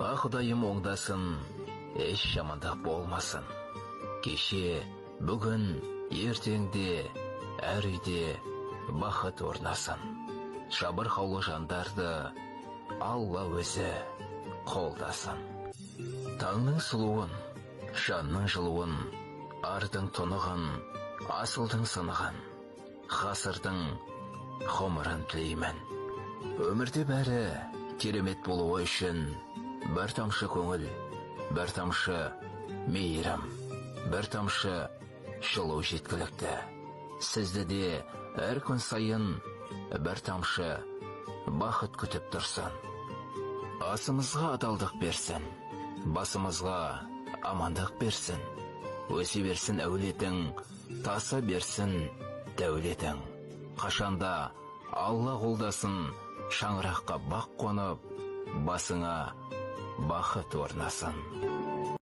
Құдайым оңдасын, еш жамандық болмасын. Кеше, бүгін, ертеңде, әр үйде бақыт орнасын. Жабырқаулы жандарды Алла өзі қолдасын. Таңның сұлуын, жанның жылуын, ардың тұнығын, асылдың сынығын, ғасырдың ғұмырын тілеймін. Өмірде бәрі керемет болуы үшін бір тамшы көңіл, бір тамшы мейірім, бір тамшы жылу жеткілікті. Сізді де әр күн сайын бір тамшы бақыт күтіп тұрсын. Асымызға адалдық берсін, басымызға амандық берсін. Өсе берсін әулетің, таса берсін дәулетің. Қашанда Алла қолдасын, шаңыраққа бақ қонып, басыңа бақыт орнасын.